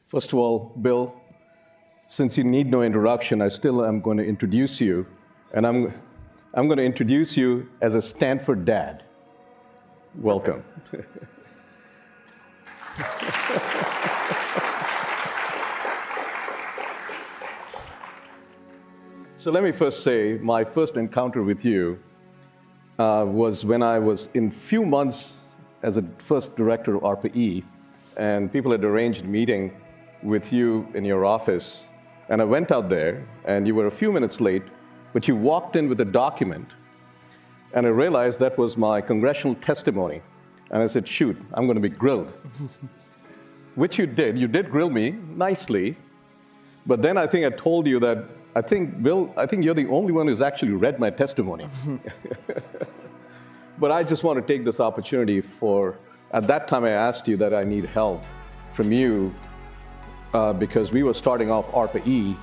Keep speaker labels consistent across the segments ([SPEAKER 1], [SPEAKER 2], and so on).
[SPEAKER 1] First of all, Bill, since you need no introduction, I still am going to introduce you, and I'm going to introduce you as a Stanford dad. Welcome. So let me first say, my first encounter with you was when I was in few months as a first director of RPE, and people had arranged a meeting with you in your office, and I went out there, and you were a few minutes late, but you walked in with a document, and I realized that was my congressional testimony, and I said, shoot, I'm going to be grilled. Which you did. You did grill me nicely, but then I think I told you that, Bill, I think you're the only one who's actually read my testimony. But I just want to take this opportunity at that time I asked you that I need help from you because we were starting off RPE,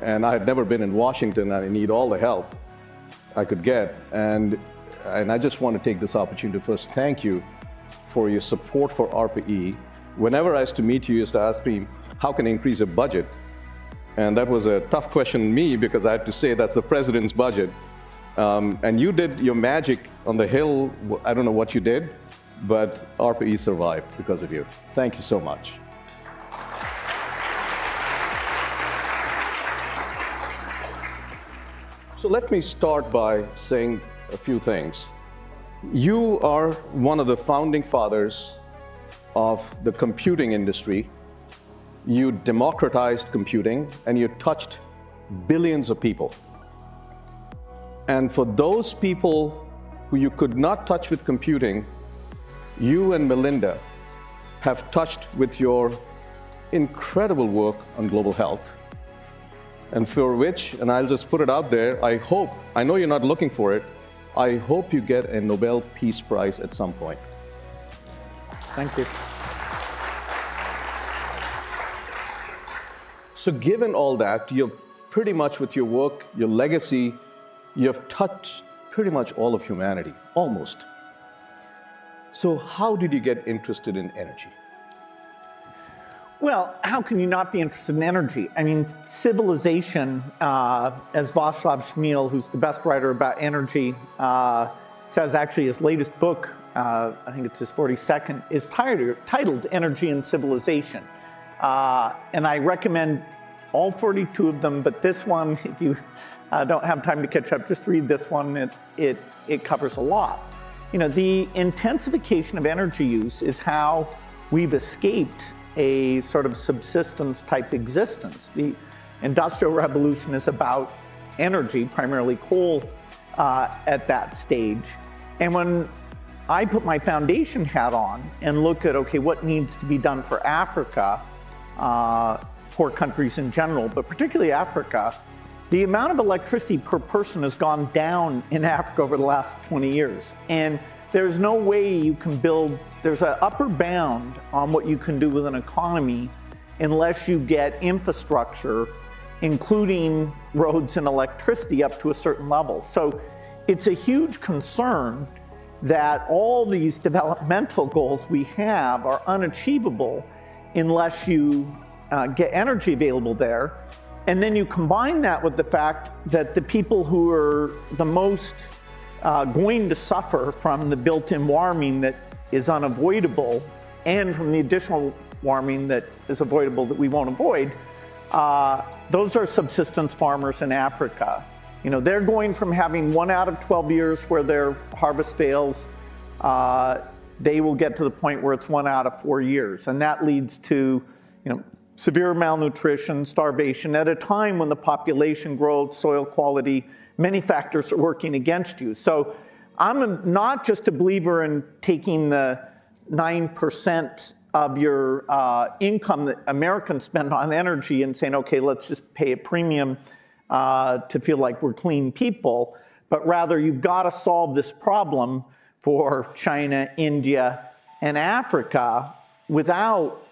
[SPEAKER 1] and I had never been in Washington, and I need all the help I could get. And I just want to take this opportunity to first thank you for your support for RPE. Whenever I used to meet you, you used to ask me, how can I increase your budget? And that was a tough question to me because I had to say that's the president's budget. And you did your magic on the Hill. I don't know what you did, but RPE survived because of you. Thank you so much. So let me start by saying a few things. You are one of the founding fathers of the computing industry. You democratized computing, and you touched billions of people. And for those people who you could not touch with computing, you and Melinda have touched with your incredible work on global health, and for which, and I'll just put it out there, I know you're not looking for it, I hope you get a Nobel Peace Prize at some point.
[SPEAKER 2] Thank you.
[SPEAKER 1] So given all that, you're pretty much with your work, your legacy, you have touched pretty much all of humanity, almost. So how did you get interested in energy?
[SPEAKER 2] Well, how can you not be interested in energy? I mean, civilization, as Václav Smil, who's the best writer about energy, says actually his latest book, I think it's his 42nd, is titled Energy and Civilization. And I recommend all 42 of them, but this one, if you don't have time to catch up, just read this one. It covers a lot. You know, the intensification of energy use is how we've escaped a sort of subsistence type existence. The Industrial Revolution is about energy, primarily coal, at that stage. And when I put my foundation hat on and look at, okay, what needs to be done for Africa, poor countries in general, but particularly Africa, the amount of electricity per person has gone down in Africa over the last 20 years. And there's no way you can build, there's an upper bound on what you can do with an economy unless you get infrastructure, including roads and electricity, up to a certain level. So it's a huge concern that all these developmental goals we have are unachievable unless you get energy available there. And then you combine that with the fact that the people who are the most going to suffer from the built-in warming that is unavoidable and from the additional warming that is avoidable that we won't avoid, those are subsistence farmers in Africa. You know, they're going from having 1 out of 12 years where their harvest fails, they will get to the point where it's 1 out of 4 years. And that leads to, you know, severe malnutrition, starvation, at a time when the population growth, soil quality, many factors are working against you. So I'm not just a believer in taking the 9% of your income that Americans spend on energy and saying, okay, let's just pay a premium to feel like we're clean people, but rather you've got to solve this problem for China, India, and Africa without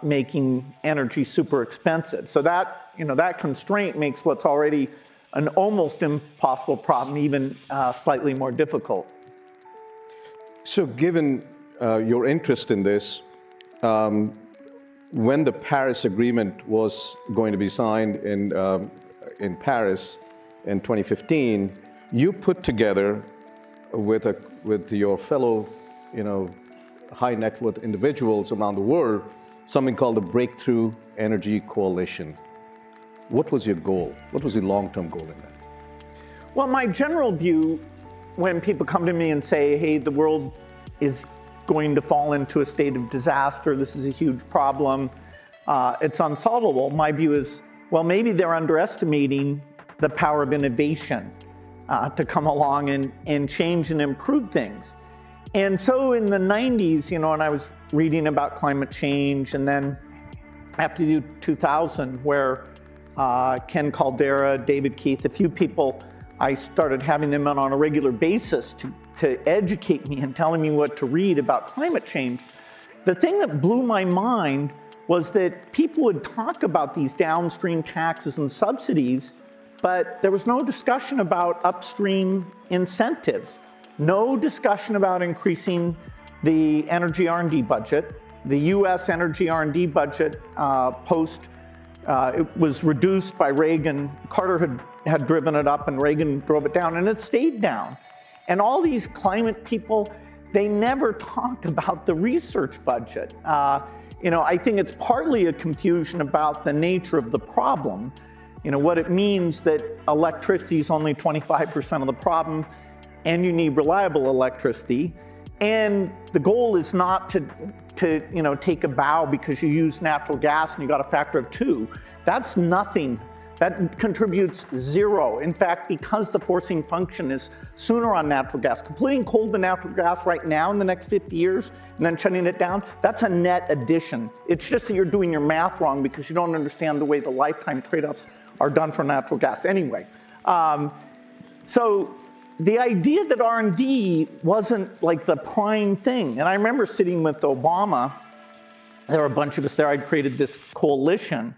[SPEAKER 2] making energy super expensive. So that, you know, that constraint makes what's already an almost impossible problem even slightly more difficult.
[SPEAKER 1] So given your interest in this, when the Paris Agreement was going to be signed in Paris in 2015, you put together with your fellow, high net worth individuals around the world, something called the Breakthrough Energy Coalition. What was your goal? What was the long-term goal in that?
[SPEAKER 2] Well, my general view, when people come to me and say, hey, the world is going to fall into a state of disaster, this is a huge problem, it's unsolvable, my view is, well, maybe they're underestimating the power of innovation to come along and change and improve things. And so in the 90s, and I was reading about climate change, and then after 2000, where Ken Caldera, David Keith, a few people, I started having them on a regular basis to educate me and telling me what to read about climate change. The thing that blew my mind was that people would talk about these downstream taxes and subsidies, but there was no discussion about upstream incentives, no discussion about increasing the energy R&D budget. The US energy R&D budget it was reduced by Reagan. Carter had driven it up and Reagan drove it down, and it stayed down. And all these climate people, they never talked about the research budget. I think it's partly a confusion about the nature of the problem. What it means that electricity is only 25% of the problem, and you need reliable electricity. And the goal is not to take a bow because you use natural gas and you got a factor of 2. That's nothing. That contributes 0. In fact, because the forcing function is sooner on natural gas, completing coal to natural gas right now in the next 50 years and then shutting it down, that's a net addition. It's just that you're doing your math wrong because you don't understand the way the lifetime trade-offs are done for natural gas anyway. So the idea that R&D wasn't like the prime thing, and I remember sitting with Obama, there were a bunch of us there, I'd created this coalition,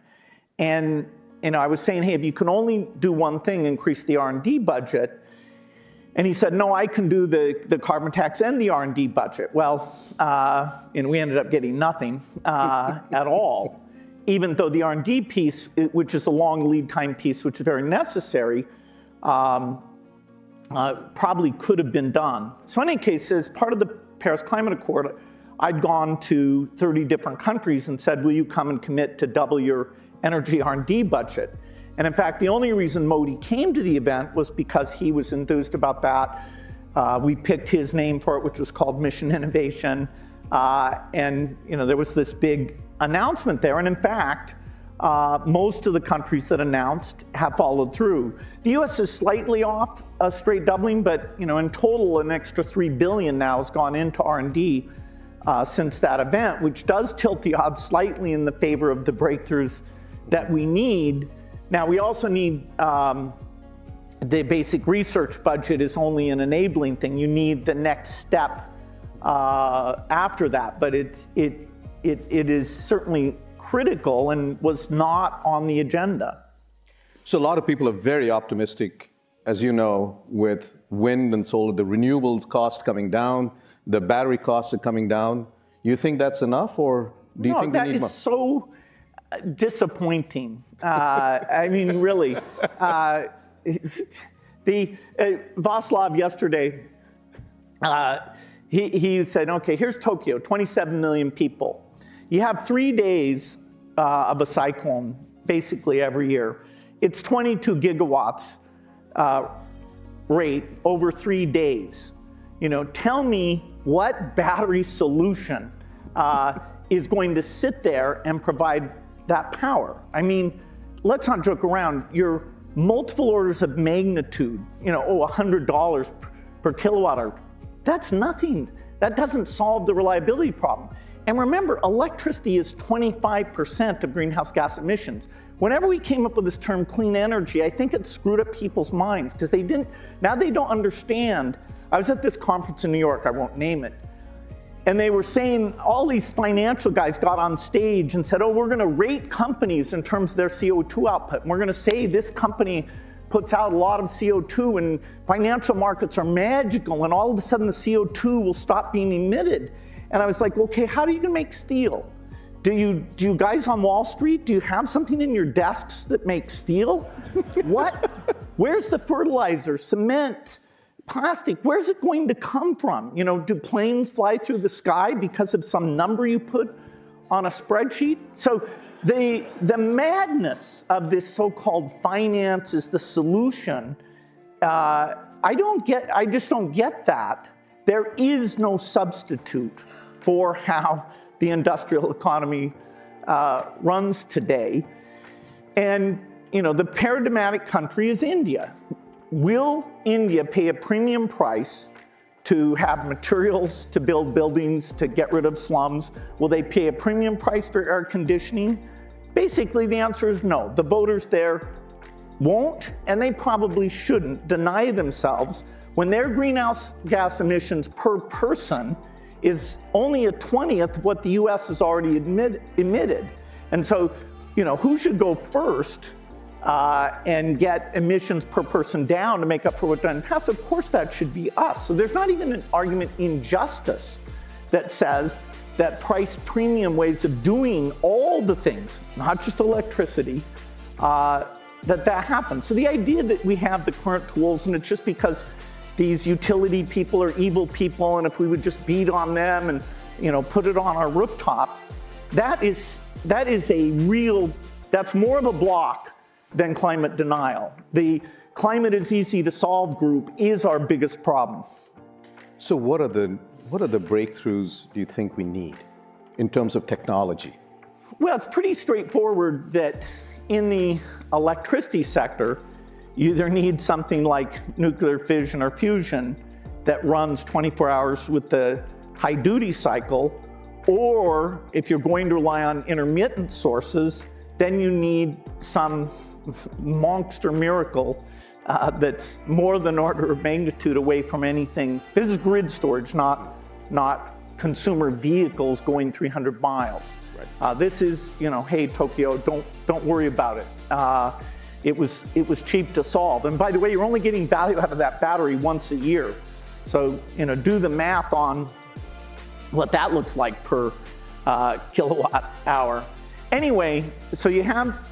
[SPEAKER 2] and I was saying, hey, if you can only do one thing, increase the R&D budget, and he said, no, I can do the carbon tax and the R&D budget. Well, we ended up getting nothing at all, even though the R&D piece, which is a long lead time piece, which is very necessary, probably could have been done. So in any case, as part of the Paris Climate Accord, I'd gone to 30 different countries and said, will you come and commit to double your energy R&D budget? And in fact, the only reason Modi came to the event was because he was enthused about that. We picked his name for it, which was called Mission Innovation. And there was this big announcement there. And in fact, most of the countries that announced have followed through. The US is slightly off a straight doubling, but in total, an extra $3 billion now has gone into R&D since that event, which does tilt the odds slightly in the favor of the breakthroughs that we need. Now, we also need the basic research budget is only an enabling thing. You need the next step after that, but it is certainly critical and was not on the agenda.
[SPEAKER 1] So a lot of people are very optimistic, as you know, with wind and solar, the renewables cost coming down, the battery costs are coming down. You think that's enough, or do you think we need more?
[SPEAKER 2] That is so disappointing. I mean, really. Václav yesterday, he said, okay, here's Tokyo, 27 million people. You have 3 days of a cyclone, basically every year. It's 22 gigawatts rate over 3 days. Tell me what battery solution is going to sit there and provide that power. I mean, let's not joke around. You're multiple orders of magnitude, $100 per kilowatt hour. That's nothing. That doesn't solve the reliability problem. And remember, electricity is 25% of greenhouse gas emissions. Whenever we came up with this term clean energy, I think it screwed up people's minds because now they don't understand. I was at this conference in New York, I won't name it, and they were saying, all these financial guys got on stage and said, oh, we're gonna rate companies in terms of their CO2 output. And we're gonna say this company puts out a lot of CO2 and financial markets are magical and all of a sudden the CO2 will stop being emitted. And I was like, okay, how are you gonna make steel? Do you guys on Wall Street, do you have something in your desks that makes steel? What? Where's the fertilizer, cement, plastic? Where's it going to come from? You know, do planes fly through the sky because of some number you put on a spreadsheet? So the madness of this so-called finance is the solution. I just don't get that. There is no substitute for how the industrial economy runs today. And, you know, the paradigmatic country is India. Will India pay a premium price to have materials to build buildings, to get rid of slums? Will they pay a premium price for air conditioning? Basically, the answer is no. The voters there won't, and they probably shouldn't, deny themselves when their greenhouse gas emissions per person is only a 20th of what the US has already emitted. And so, you know, who should go first and get emissions per person down to make up for what done past? Of course, that should be us. So there's not even an argument in justice that says that price premium ways of doing all the things, not just electricity, that happens. So the idea that we have the current tools and it's just because these utility people are evil people, and if we would just beat on them and, you know, put it on our rooftop, that's more of a block than climate denial. The climate is easy to solve group is our biggest problem.
[SPEAKER 1] So what are the breakthroughs do you think we need in terms of technology?
[SPEAKER 2] Well, it's pretty straightforward that in the electricity sector, you either need something like nuclear fission or fusion that runs 24 hours with the high duty cycle, or if you're going to rely on intermittent sources, then you need some monster miracle that's more than order of magnitude away from anything. This is grid storage, not consumer vehicles going 300 miles. Right. This is, you know, hey Tokyo, don't worry about it. It was cheap to solve. And by the way, you're only getting value out of that battery once a year. So, you know, do the math on what that looks like per kilowatt hour. Anyway, so you have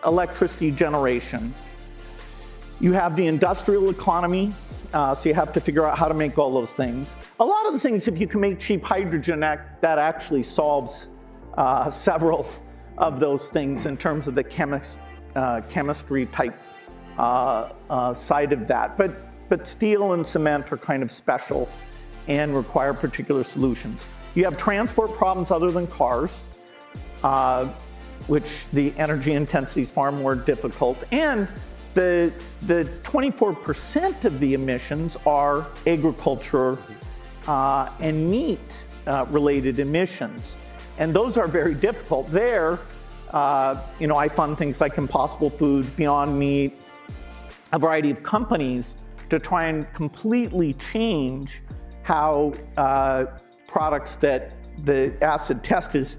[SPEAKER 2] electricity generation. You have the industrial economy, so you have to figure out how to make all those things. A lot of the things, if you can make cheap hydrogen, that actually solves several of those things in terms of the chemistry type side of that. But steel and cement are kind of special and require particular solutions. You have transport problems other than cars, which the energy intensity is far more difficult. And the 24% of the emissions are agriculture and meat related emissions. And those are very difficult. There, you know, I fund things like Impossible Foods, Beyond Meat, a variety of companies to try and completely change how products that the acid test is,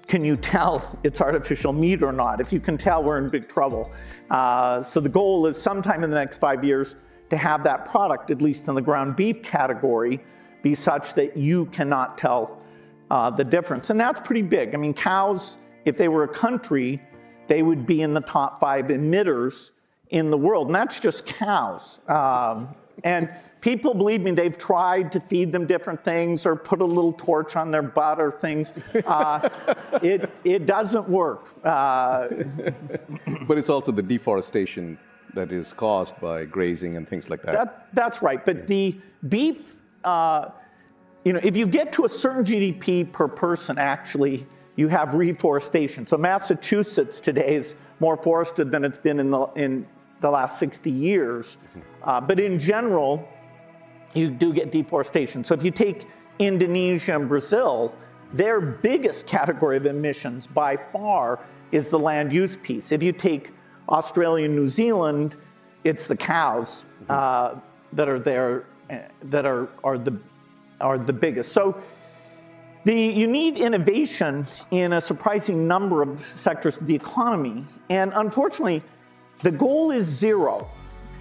[SPEAKER 2] can you tell it's artificial meat or not? If you can tell, we're in big trouble. So the goal is sometime in the next 5 years to have that product, at least in the ground beef category, be such that you cannot tell the difference. And that's pretty big. I mean, cows, if they were a country, they would be in the top 5 emitters in the world, and that's just cows. And people, believe me, they've tried to feed them different things or put a little torch on their butt or things. It doesn't work.
[SPEAKER 1] But it's also the deforestation that is caused by grazing and things like that.
[SPEAKER 2] That's right. But the beef, you know, if you get to a certain GDP per person, actually, you have reforestation. So Massachusetts today is more forested than it's been in the last 60 years. But in general, you do get deforestation. So if you take Indonesia and Brazil, their biggest category of emissions by far is the land use piece. If you take Australia and New Zealand, it's the cows that are there that are the biggest. So you need innovation in a surprising number of sectors of the economy. And unfortunately, the goal is zero.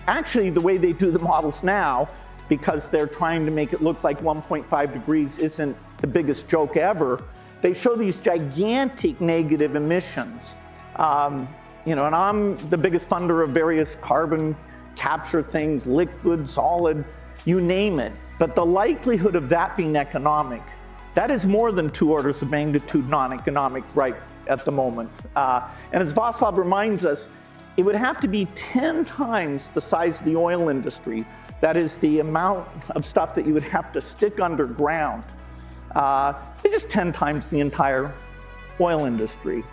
[SPEAKER 2] Actually, the way they do the models now, because they're trying to make it look like 1.5 degrees isn't the biggest joke ever, they show these gigantic negative emissions. You know, and I'm the biggest funder of various carbon capture things, liquid, solid, you name it. But the likelihood of that being economic, that is more than 2 orders of magnitude non-economic right at the moment. And as Václav reminds us, it would have to be 10 times the size of the oil industry. That is the amount of stuff that you would have to stick underground. It's just 10 times the entire oil industry.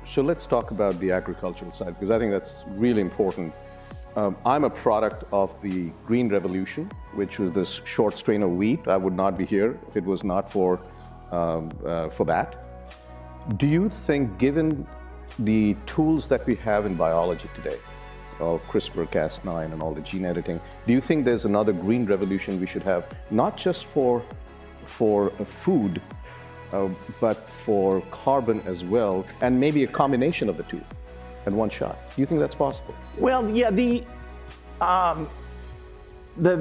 [SPEAKER 1] So let's talk about the agricultural side, because I think that's really important. I'm a product of the Green Revolution, which was this short strain of wheat. I would not be here if it was not for that. Do you think, given the tools that we have in biology today, of CRISPR-Cas9 and all the gene editing, do you think there's another green revolution we should have, not just for food, but for carbon as well, and maybe a combination of the two in one shot? Do you think that's possible?
[SPEAKER 2] Well, yeah, the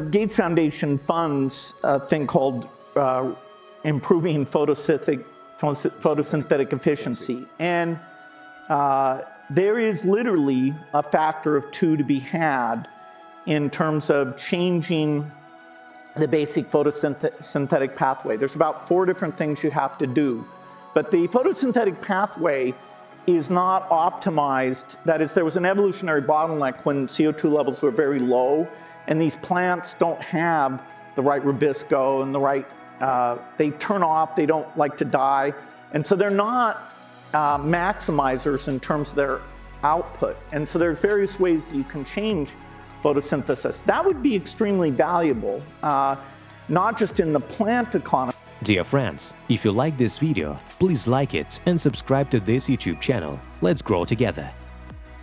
[SPEAKER 2] Gates Foundation funds a thing called improving photosynthetic efficiency. And there is literally a factor of 2 to be had in terms of changing the basic photosynthetic pathway. There's about 4 different things you have to do. But the photosynthetic pathway is not optimized. That is, there was an evolutionary bottleneck when CO2 levels were very low, and these plants don't have the right rubisco and the right, they turn off, they don't like to die. And so they're not maximizers in terms of their output. And so there's various ways that you can change photosynthesis. That would be extremely valuable, not just in the plant economy.
[SPEAKER 3] Dear friends, if you like this video, please like it and subscribe to this YouTube channel. Let's grow together.